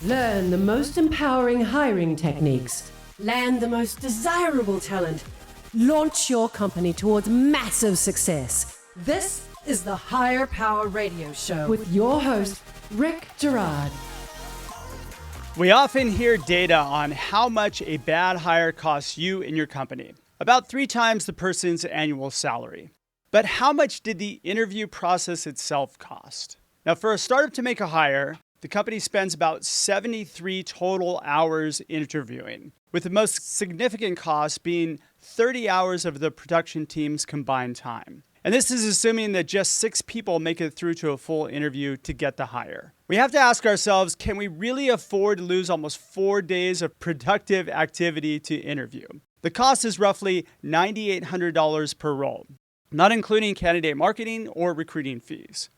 Learn the most empowering hiring techniques. Land the most desirable talent. Launch your company towards massive success. This is the Higher Power Radio Show with your host, Rick Gerard. We often hear data on how much a bad hire costs you and your company. About 3 times the person's annual salary. But how much did the interview process itself cost? Now, for a startup to make a hire, the company spends about 73 total hours interviewing, with the most significant cost being 30 hours of the production team's combined time. And this is assuming that just 6 people make it through to a full interview to get the hire. We have to ask ourselves, can we really afford to lose almost 4 days of productive activity to interview? The cost is roughly $9,800 per role, not including candidate marketing or recruiting fees.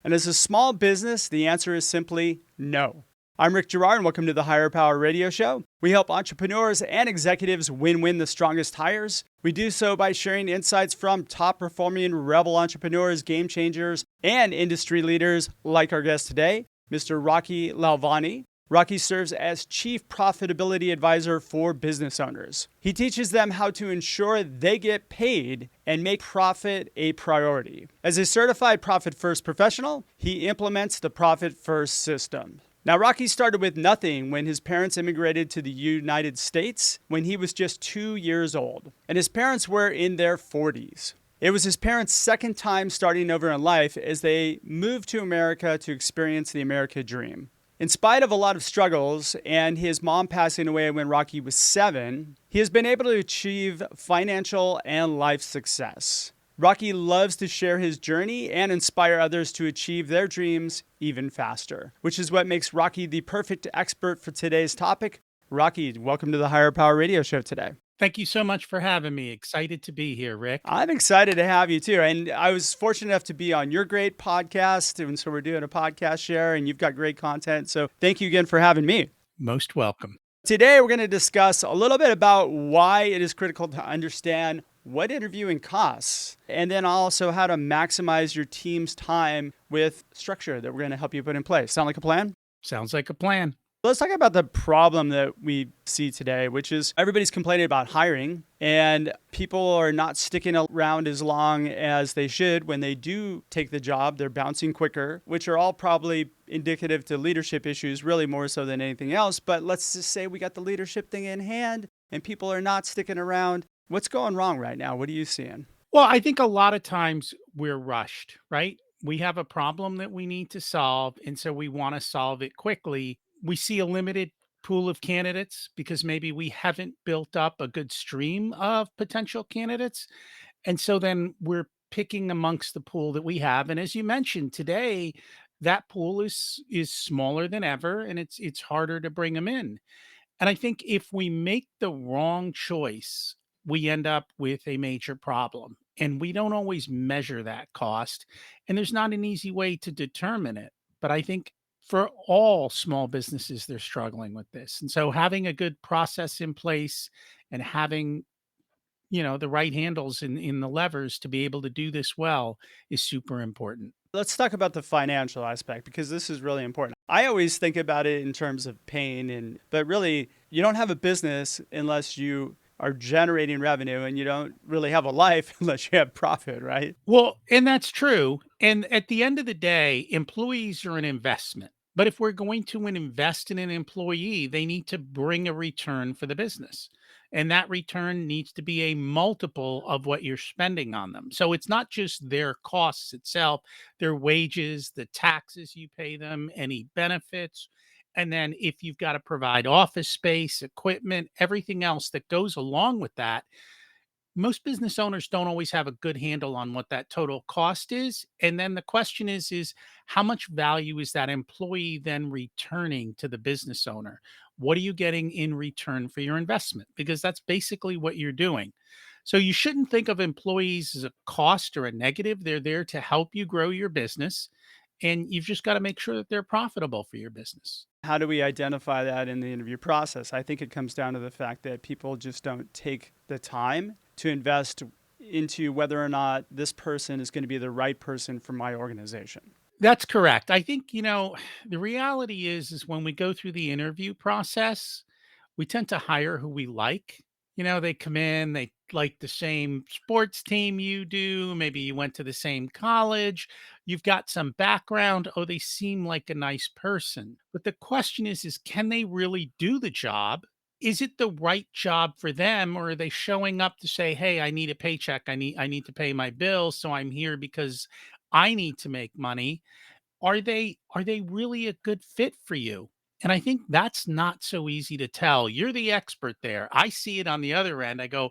And as a small business, the answer is simply no. I'm Rick Gerard, and welcome to the Higher Power Radio Show. We help entrepreneurs and executives win the strongest hires. We do so by sharing insights from top-performing rebel entrepreneurs, game changers, and industry leaders like our guest today, Mr. Rocky Lalvani. Rocky serves as Chief Profitability Advisor for business owners. He teaches them how to ensure they get paid and make profit a priority. As a certified Profit First professional, he implements the Profit First system. Now, Rocky started with nothing when his parents immigrated to the United States when he was just 2 years old, and his parents were in their 40s. It was his parents' second time starting over in life as they moved to America to experience the America dream. In spite of a lot of struggles and his mom passing away when Rocky was 7, he has been able to achieve financial and life success. Rocky loves to share his journey and inspire others to achieve their dreams even faster, which is what makes Rocky the perfect expert for today's topic. Rocky, welcome to the Higher Power Radio Show today. Thank you so much for having me. Excited to be here, Rick. I'm excited to have you too. And I was fortunate enough to be on your great podcast. And so we're doing a podcast share and you've got great content. So thank you again for having me. Most welcome. Today, we're going to discuss a little bit about why it is critical to understand what interviewing costs, and then also how to maximize your team's time with structure that we're going to help you put in place. Sound like a plan? Sounds like a plan. Let's talk about the problem that we see today, which is everybody's complaining about hiring and people are not sticking around as long as they should. When they do take the job, they're bouncing quicker, which are all probably indicative to leadership issues, really more so than anything else. But let's just say we got the leadership thing in hand and people are not sticking around. What's going wrong right now? What are you seeing? Well, I think a lot of times we're rushed, right? We have a problem that we need to solve, and so we want to solve it quickly. We see a limited pool of candidates because maybe we haven't built up a good stream of potential candidates. And so then we're picking amongst the pool that we have. And as you mentioned today, that pool is smaller than ever, and it's harder to bring them in. And I think if we make the wrong choice, we end up with a major problem. And we don't always measure that cost. And there's not an easy way to determine it. But I think for all small businesses, they're struggling with this. And so having a good process in place and having, the right handles in the levers to be able to do this well is super important. Let's talk about the financial aspect because this is really important. I always think about it in terms of pain, but really you don't have a business unless you are generating revenue, and you don't really have a life unless you have profit, right? Well, and that's true. And at the end of the day, employees are an investment. But if we're going to invest in an employee, they need to bring a return for the business. And that return needs to be a multiple of what you're spending on them. So it's not just their costs itself, their wages, the taxes you pay them, any benefits. And then if you've got to provide office space, equipment, everything else that goes along with that, most business owners don't always have a good handle on what that total cost is. And then the question is how much value is that employee then returning to the business owner? What are you getting in return for your investment? Because that's basically what you're doing. So you shouldn't think of employees as a cost or a negative. They're there to help you grow your business. And you've just got to make sure that they're profitable for your business. How do we identify that in the interview process? I think it comes down to the fact that people just don't take the time to invest into whether or not this person is going to be the right person for my organization. That's correct. I think, the reality is when we go through the interview process, we tend to hire who we like. They come in, they like the same sports team you do. Maybe you went to the same college. You've got some background. Oh, they seem like a nice person. But the question is can they really do the job? Is it the right job for them, or are they showing up to say, "Hey, I need a paycheck. I need to pay my bills, so I'm here because I need to make money." Are they really a good fit for you? And I think that's not so easy to tell. You're the expert there. I see it on the other end. I go,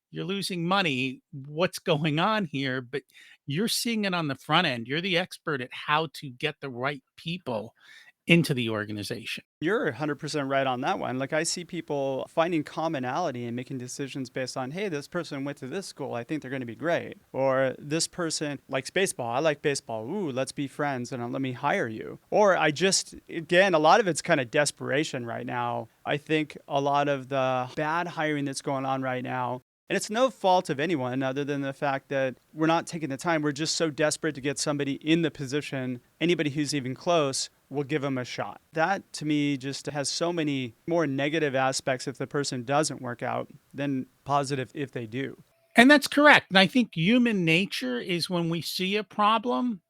"You're losing money. What's going on here?" But you're seeing it on the front end. You're the expert at how to get the right people into the organization. You're 100% right on that one. Like, I see people finding commonality and making decisions based on, hey, this person went to this school. I think they're going to be great. Or this person likes baseball. I like baseball. Ooh, let's be friends and let me hire you. Or again, a lot of it's kind of desperation right now. I think a lot of the bad hiring that's going on right now, and it's no fault of anyone other than the fact that we're not taking the time. We're just so desperate to get somebody in the position. Anybody who's even close, we'll give them a shot. That to me just has so many more negative aspects if the person doesn't work out than positive if they do. And that's correct. And I think human nature is when we see a problem,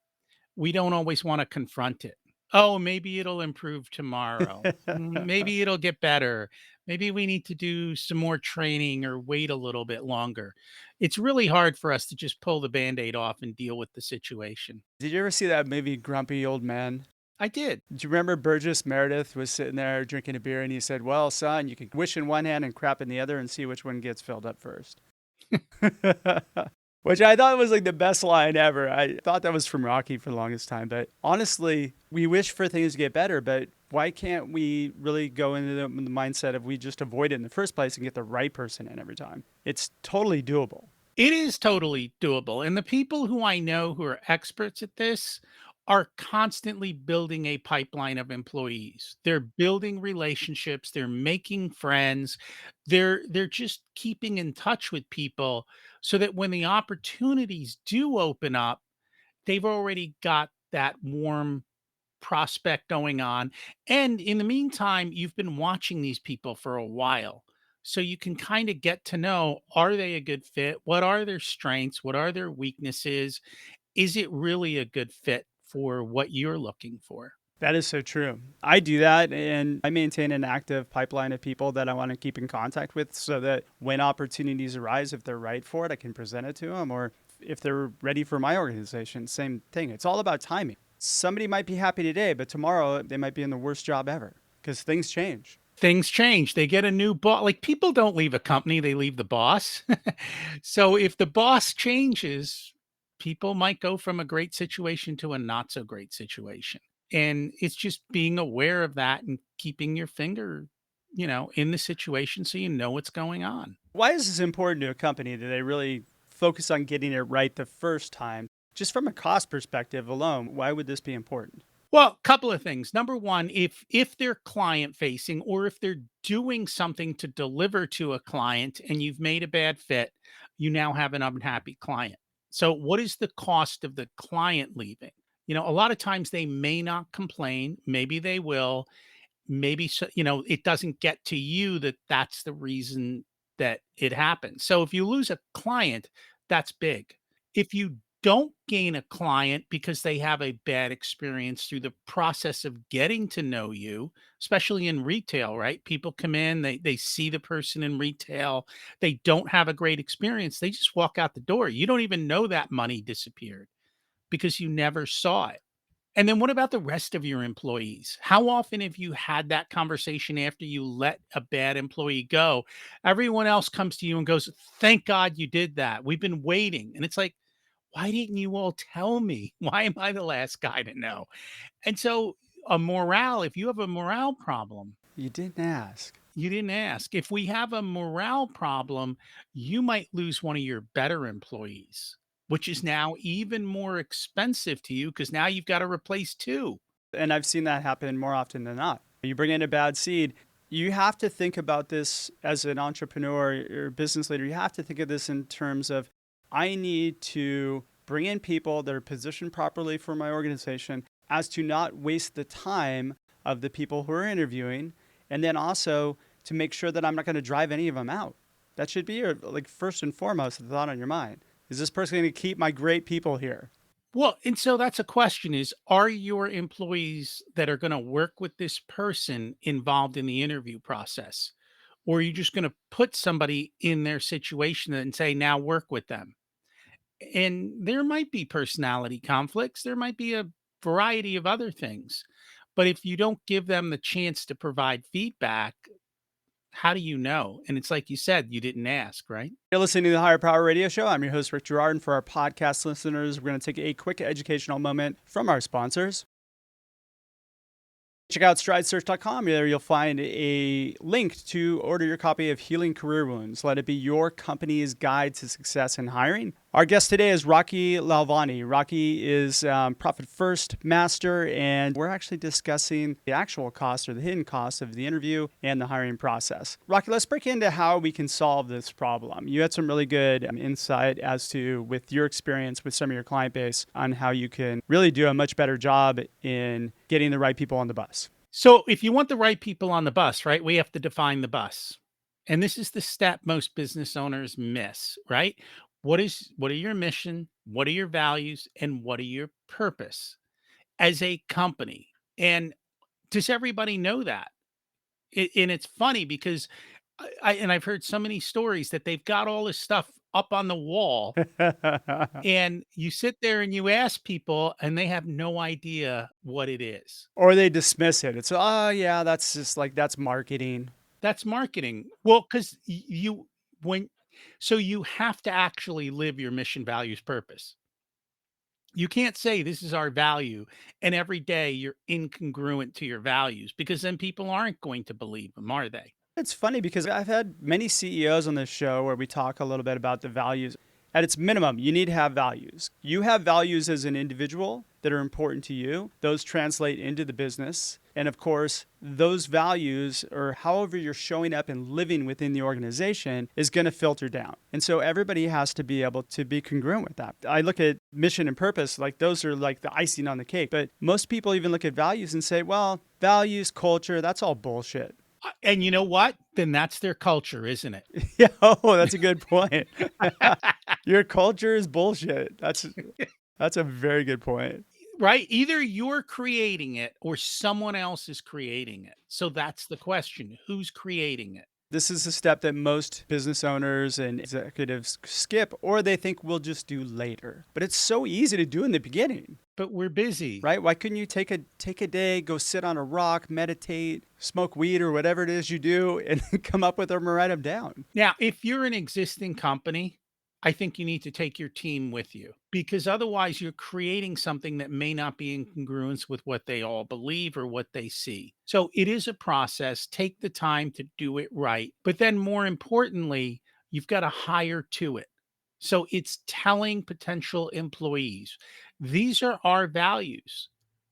we don't always wanna confront it. "Oh, maybe it'll improve tomorrow. Maybe it'll get better. Maybe we need to do some more training or wait a little bit longer." It's really hard for us to just pull the Band-Aid off and deal with the situation. Did you ever see that movie Grumpy Old Man? I did. Do you remember Burgess Meredith was sitting there drinking a beer and he said, well, son, you can wish in one hand and crap in the other and see which one gets filled up first. Which I thought was like the best line ever. I thought that was from Rocky for the longest time. But honestly, we wish for things to get better, but why can't we really go into the mindset of we just avoid it in the first place and get the right person in every time? It's totally doable. It is totally doable, and the people who I know who are experts at this are constantly building a pipeline of employees. They're building relationships, they're making friends, they're just keeping in touch with people so that when the opportunities do open up, they've already got that warm prospect going on. And in the meantime, you've been watching these people for a while. So you can kind of get to know, are they a good fit? What are their strengths? What are their weaknesses? Is it really a good fit for what you're looking for? That is so true. I do that and I maintain an active pipeline of people that I want to keep in contact with so that when opportunities arise, if they're right for it, I can present it to them. Or if they're ready for my organization, same thing. It's all about timing. Somebody might be happy today, but tomorrow they might be in the worst job ever because things change. Things change. They get a new boss. Like people don't leave a company, they leave the boss. So if the boss changes, people might go from a great situation to a not so great situation. And it's just being aware of that and keeping your finger, in the situation so you know what's going on. Why is this important to a company that they really focus on getting it right the first time? Just from a cost perspective alone, why would this be important? Well, a couple of things. Number one, if they're client facing or if they're doing something to deliver to a client and you've made a bad fit, you now have an unhappy client. So what is the cost of the client leaving? A lot of times they may not complain, maybe they will, maybe so, it doesn't get to you that that's the reason that it happens. So if you lose a client, that's big. If you don't gain a client because they have a bad experience through the process of getting to know you, especially in retail, right? People come in, they see the person in retail, they don't have a great experience, they just walk out the door. You don't even know that money disappeared because you never saw it. And then what about the rest of your employees? How often have you had that conversation after you let a bad employee go? Everyone else comes to you and goes, "Thank God you did that. We've been waiting." And it's like, why didn't you all tell me? Why am I the last guy to know? And so, if you have a morale problem, You didn't ask. you didn't ask. If we have a morale problem, you might lose one of your better employees, which is now even more expensive to you because now you've got to replace two. And I've seen that happen more often than not. You bring in a bad seed, you have to think about this as an entrepreneur or business leader. You have to think of this in terms of I need to bring in people that are positioned properly for my organization as to not waste the time of the people who are interviewing, and then also to make sure that I'm not going to drive any of them out. That should be your, like, first and foremost, the thought on your mind. Is this person going to keep my great people here? Well, and so that's a question is, are your employees that are going to work with this person involved in the interview process? Or are you just going to put somebody in their situation and say, now work with them? And there might be personality conflicts. There might be a variety of other things. But if you don't give them the chance to provide feedback, how do you know? And it's like you said, you didn't ask, right? You're listening to the Higher Power Radio Show. I'm your host, Rick Girard. And for our podcast listeners, we're going to take a quick educational moment from our sponsors. Check out stridesearch.com. There you'll find a link to order your copy of Healing Career Wounds. Let it be your company's guide to success in hiring. Our guest today is Rocky Lalvani. Rocky is Profit First Master, and we're actually discussing the actual cost or the hidden cost of the interview and the hiring process. Rocky, let's break into how we can solve this problem. You had some really good insight as to, with your experience with some of your client base, on how you can really do a much better job in getting the right people on the bus. So if you want the right people on the bus, right, we have to define the bus. And this is the step most business owners miss, right? What are your mission? What are your values? And what are your purpose as a company? And does everybody know that? And it's funny because I've heard so many stories that they've got all this stuff up on the wall, and you sit there and you ask people, and they have no idea what it is. Or they dismiss it. It's, oh, yeah, that's just like, that's marketing. That's marketing. Well, because you when so you have to actually live your mission, values, purpose. You can't say this is our value and every day you're incongruent to your values, because then people aren't going to believe them, are they? It's funny because I've had many CEOs on this show where we talk a little bit about the values. At its minimum, you need to have values. You have values as an individual that are important to you. Those translate into the business. And of course, those values, or however you're showing up and living within the organization, is going to filter down. And so everybody has to be able to be congruent with that. I look at mission and purpose, like those are like the icing on the cake. But most people even look at values and say, well, values, culture, that's all bullshit. And you know what? Then that's their culture, isn't it? Yeah, oh, that's a good point. Your culture is bullshit. That's a very good point. Right? Either you're creating it or someone else is creating it. So that's the question. Who's creating it? This is a step that most business owners and executives skip, or they think we'll just do later. But it's so easy to do in the beginning. But we're busy. Right? Why couldn't you take a day, go sit on a rock, meditate, smoke weed or whatever it is you do, and come up with them and write them down? Now, if you're an existing company, I think you need to take your team with you, because otherwise you're creating something that may not be in congruence with what they all believe or what they see. So it is a process. Take the time to do it right. But then more importantly, you've got to hire to it. So it's telling potential employees, these are our values.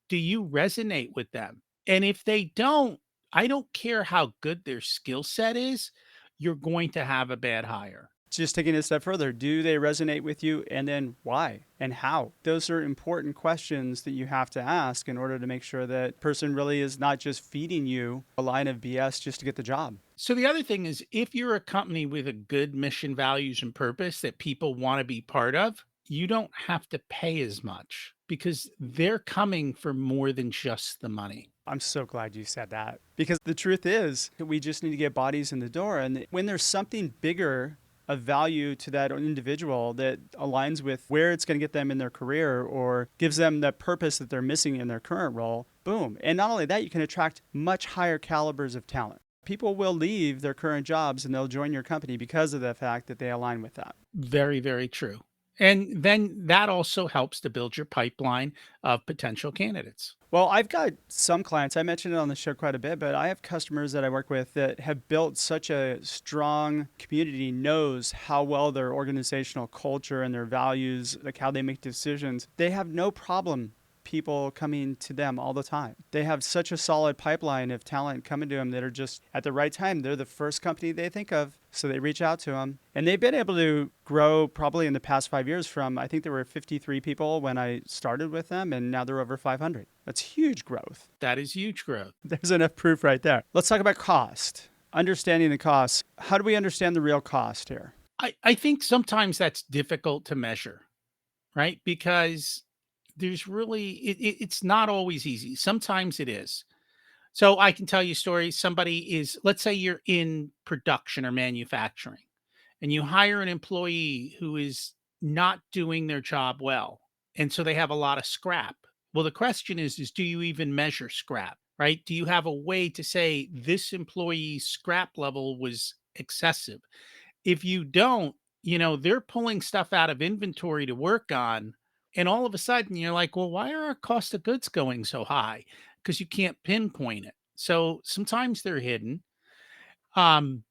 Do you resonate with them? And if they don't, I don't care how good their skill set is, you're going to have a bad hire. Just taking it a step further, do they resonate with you, and then why and how? Those are important questions that you have to ask in order to make sure that person really is not just feeding you a line of BS just to get the job. So the other thing is, if you're a company with a good mission, values, and purpose that people want to be part of, you don't have to pay as much because they're coming for more than just the money. I'm so glad you said that, because the truth is we just need to get bodies in the door. And when there's something bigger of value to that individual that aligns with where it's going to get them in their career or gives them the purpose that they're missing in their current role, boom. And not only that, you can attract much higher calibers of talent. People will leave their current jobs and they'll join your company because of the fact that they align with that. Very, very true. And then that also helps to build your pipeline of potential candidates. Well, I've got some clients, I mentioned it on the show quite a bit, but I have customers that I work with that have built such a strong community, knows how well their organizational culture and their values, like how they make decisions. They have no problem people coming to them all the time. They have such a solid pipeline of talent coming to them that are just at the right time. They're the first company they think of, so they reach out to them. And they've been able to grow probably in the past 5 years from, I think there were 53 people when I started with them, and now they're over 500. That's huge growth. That is huge growth. There's enough proof right there. Let's talk about cost. Understanding the cost. How do we understand the real cost here? I think sometimes that's difficult to measure, right? Because there's really, it's not always easy. Sometimes it is. So I can tell you stories. Somebody is, let's say you're in production or manufacturing and you hire an employee who is not doing their job well. And so they have a lot of scrap. Well, the question is do you even measure scrap, right? Do you have a way to say this employee's scrap level was excessive? If you don't, they're pulling stuff out of inventory to work on. And all of a sudden you're like, well, why are our cost of goods going so high? Because you can't pinpoint it. So sometimes they're hidden. Um,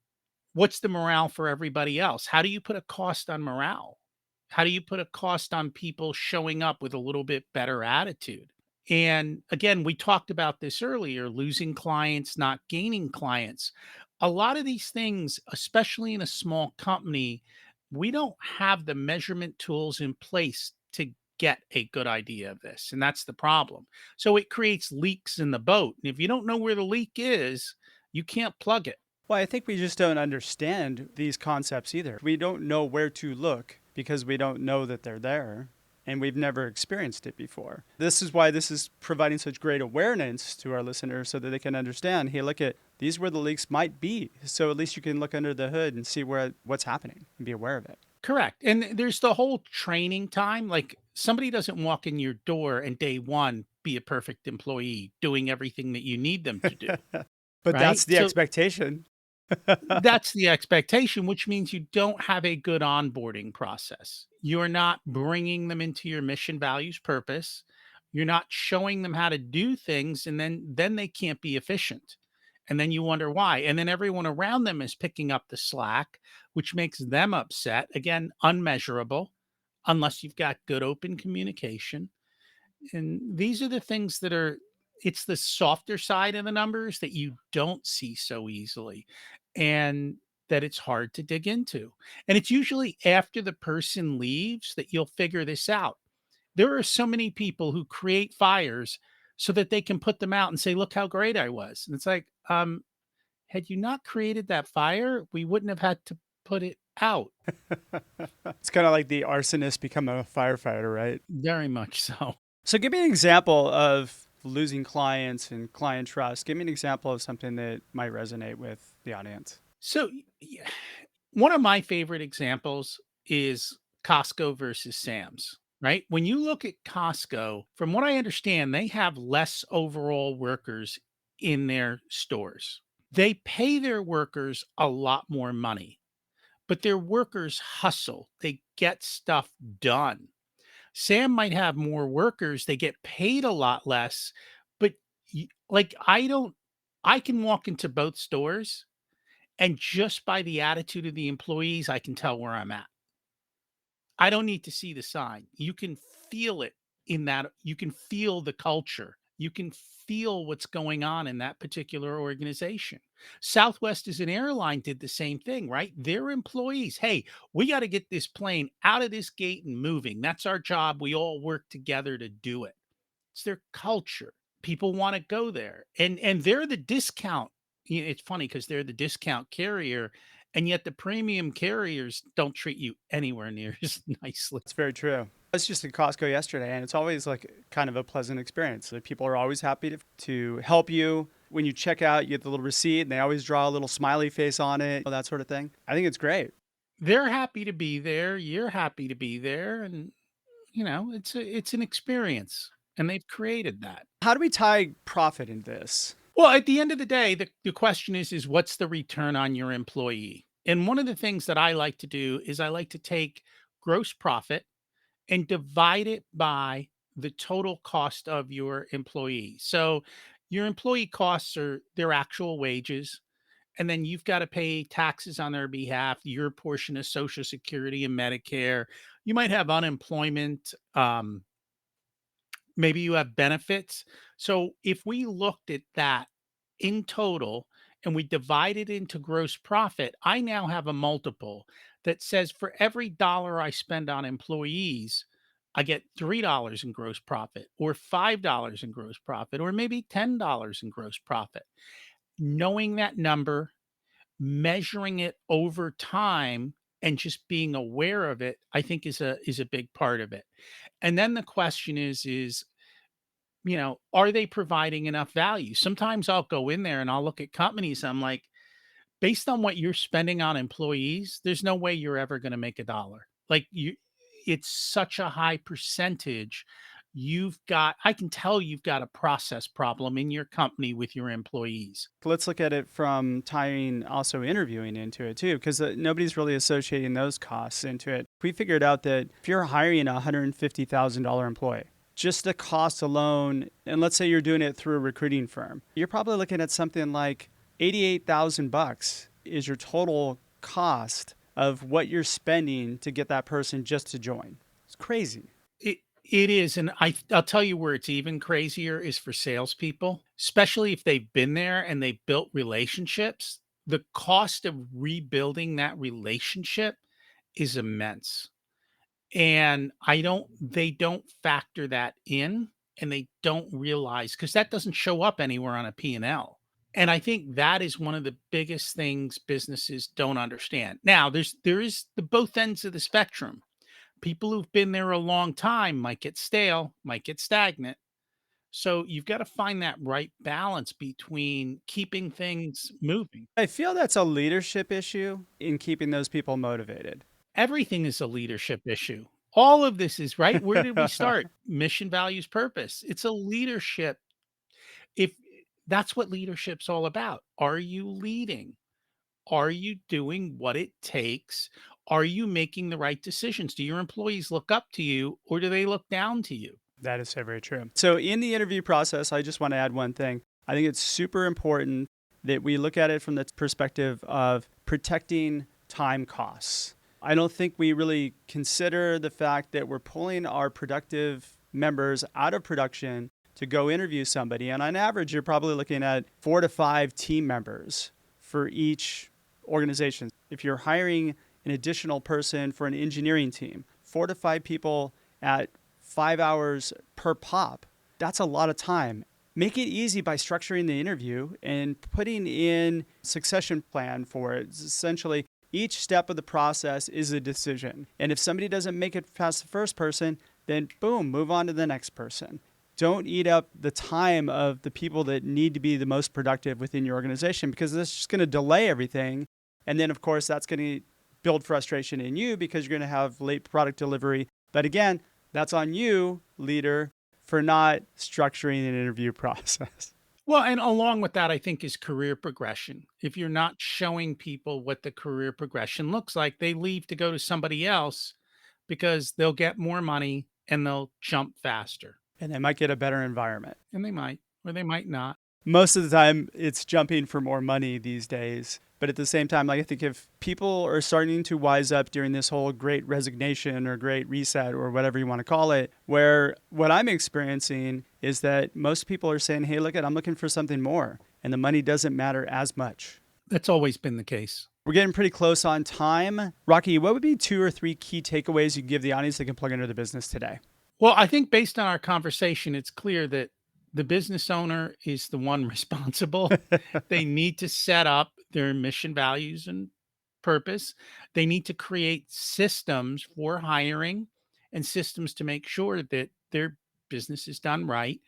what's the morale for everybody else? How do you put a cost on morale? How do you put a cost on people showing up with a little bit better attitude? And again, we talked about this earlier, losing clients, not gaining clients. A lot of these things, especially in a small company, we don't have the measurement tools in place to get a good idea of this. And that's the problem. So it creates leaks in the boat. And if you don't know where the leak is, you can't plug it. Well, I think we just don't understand these concepts either. We don't know where to look because we don't know that they're there and we've never experienced it before. This is why this is providing such great awareness to our listeners so that they can understand, hey, look at these where the leaks might be. So at least you can look under the hood and see what's happening and be aware of it. Correct. And there's the whole training time. Like somebody doesn't walk in your door and day one be a perfect employee doing everything that you need them to do. But Right? that's the So expectation. that's the expectation, which means you don't have a good onboarding process. You're not bringing them into your mission, values, purpose. You're not showing them how to do things, and then they can't be efficient. And then you wonder why. And then everyone around them is picking up the slack, which makes them upset. Again, unmeasurable, unless you've got good open communication. And these are the things that are it's the softer side of the numbers that you don't see so easily and that it's hard to dig into. And it's usually after the person leaves that you'll figure this out. There are so many people who create fires so that they can put them out and say, "Look how great I was." And it's like, had you not created that fire, we wouldn't have had to put it out. It's kind of like the arsonist become a firefighter, right? Very much so. So give me an example of losing clients and client trust. Give me an example of something that might resonate with the audience. So, yeah, one of my favorite examples is Costco versus Sam's, right? When you look at Costco, from what I understand, they have less overall workers in their stores. They pay their workers a lot more money, but their workers hustle. They get stuff done. Sam might have more workers, they get paid a lot less, but like I can walk into both stores and just by the attitude of the employees, I can tell where I'm at. I don't need to see the sign. You can feel it in that. You can feel the culture. You can feel what's going on in that particular organization. Southwest as an airline did the same thing, right? Their employees, hey, we got to get this plane out of this gate and moving. That's our job. We all work together to do it. It's their culture. People want to go there. And they're the discount. It's funny because they're the discount carrier, and yet the premium carriers don't treat you anywhere near as nicely. It's very true. I was just at Costco yesterday, and it's always like kind of a pleasant experience. Like people are always happy to help you. When you check out, you get the little receipt, and they always draw a little smiley face on it, that sort of thing. I think it's great. They're happy to be there. You're happy to be there, and it's an experience, and they've created that. How do we tie profit in this? Well, at the end of the day, the question is what's the return on your employee? And one of the things that I like to do is I like to take gross profit and divide it by the total cost of your employee. So your employee costs are their actual wages, and then you've got to pay taxes on their behalf, your portion of Social Security and Medicare. You might have unemployment Maybe you have benefits. So if we looked at that in total and we divide it into gross profit, I now have a multiple that says for every dollar I spend on employees, I get $3 in gross profit or $5 in gross profit or maybe $10 in gross profit. Knowing that number, measuring it over time and just being aware of it, I think is a big part of it. And then the question is, are they providing enough value? Sometimes I'll go in there and I'll look at companies. I'm like, based on what you're spending on employees, there's no way you're ever going to make a dollar. It's such a high percentage. I can tell you've got a process problem in your company with your employees. Let's look at it from tying also interviewing into it too, because nobody's really associating those costs into it. We figured out that if you're hiring a $150,000 employee, just the cost alone, and let's say you're doing it through a recruiting firm, you're probably looking at something like $88,000 is your total cost of what you're spending to get that person just to join. It's crazy. It is, and I'll tell you where it's even crazier is for salespeople, especially if they've been there and they've built relationships. The cost of rebuilding that relationship is immense. And they don't factor that in, and they don't realize because that doesn't show up anywhere on a P&L. And I think that is one of the biggest things businesses don't understand. Now, there is the both ends of the spectrum. People who've been there a long time might get stale, might get stagnant. So you've got to find that right balance between keeping things moving. I feel that's a leadership issue in keeping those people motivated. Everything is a leadership issue. All of this is right. Where did we start? Mission, values, purpose. It's a leadership. If that's what leadership's all about. Are you leading? Are you doing what it takes? Are you making the right decisions? Do your employees look up to you or do they look down to you? That is so very true. So in the interview process, I just want to add one thing. I think it's super important that we look at it from the perspective of protecting time costs. I don't think we really consider the fact that we're pulling our productive members out of production to go interview somebody. And on average, you're probably looking at 4 to 5 team members for each organization. If you're hiring an additional person for an engineering team, 4 to 5 people at 5 hours per pop, that's a lot of time. Make it easy by structuring the interview and putting in succession plan for it. It's essentially, each step of the process is a decision. And if somebody doesn't make it past the first person, then boom, move on to the next person. Don't eat up the time of the people that need to be the most productive within your organization, because that's just going to delay everything. And then, of course, that's going to build frustration in you because you're going to have late product delivery. But again, that's on you, leader, for not structuring an interview process. Well, and along with that, I think is career progression. If you're not showing people what the career progression looks like, they leave to go to somebody else because they'll get more money and they'll jump faster. And they might get a better environment. And they might, or they might not. Most of the time, it's jumping for more money these days. But at the same time, I think if people are starting to wise up during this whole great resignation or great reset or whatever you want to call it, where what I'm experiencing is that most people are saying, hey, look, I'm looking for something more. And the money doesn't matter as much. That's always been the case. We're getting pretty close on time. Rocky, what would be 2 or 3 key takeaways you can give the audience that can plug into the business today? Well, I think based on our conversation, it's clear that the business owner is the one responsible. They need to set up their mission, values, and purpose. They need to create systems for hiring and systems to make sure that their business is done right.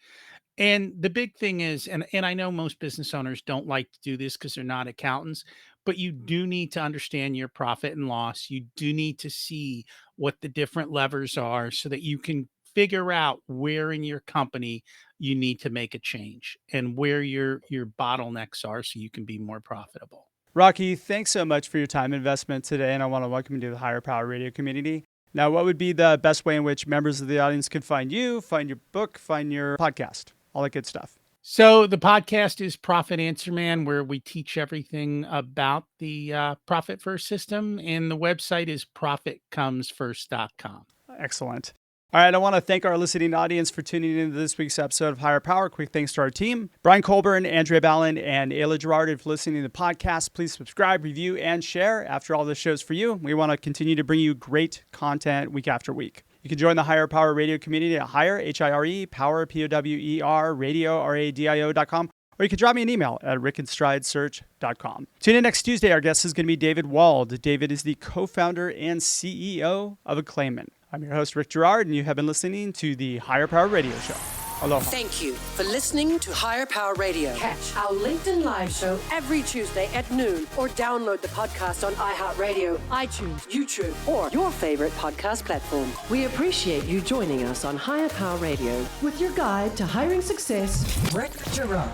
And the big thing is, and I know most business owners don't like to do this because they're not accountants, but you do need to understand your profit and loss. You do need to see what the different levers are so that you can figure out where in your company you need to make a change and where your bottlenecks are so you can be more profitable. Rocky, thanks so much for your time investment today, and I want to welcome you to the Higher Power Radio community. Now, what would be the best way in which members of the audience could find you, find your book, find your podcast, all that good stuff? So the podcast is Profit Answer Man, where we teach everything about the Profit First system, and the website is profitcomesfirst.com. Excellent. All right, I want to thank our listening audience for tuning into this week's episode of Higher Power. Quick thanks to our team, Brian Colburn, Andrea Ballin, and Ayla Gerard. If you're listening to the podcast, please subscribe, review, and share. After all, this show's for you. We want to continue to bring you great content week after week. You can join the Higher Power Radio community at Higher, H-I-R-E, Power, P-O-W-E-R, radio, R-A-D-I-O.com. Or you can drop me an email at rickandstridesearch.com. Tune in next Tuesday. Our guest is going to be David Wald. David is the co-founder and CEO of Acclaimant. I'm your host, Rick Gerard, and you have been listening to the Higher Power Radio Show. Aloha. Thank you for listening to Higher Power Radio. Catch our LinkedIn Live show every Tuesday at noon, or download the podcast on iHeartRadio, iTunes, YouTube, or your favorite podcast platform. We appreciate you joining us on Higher Power Radio with your guide to hiring success, Rick Gerard.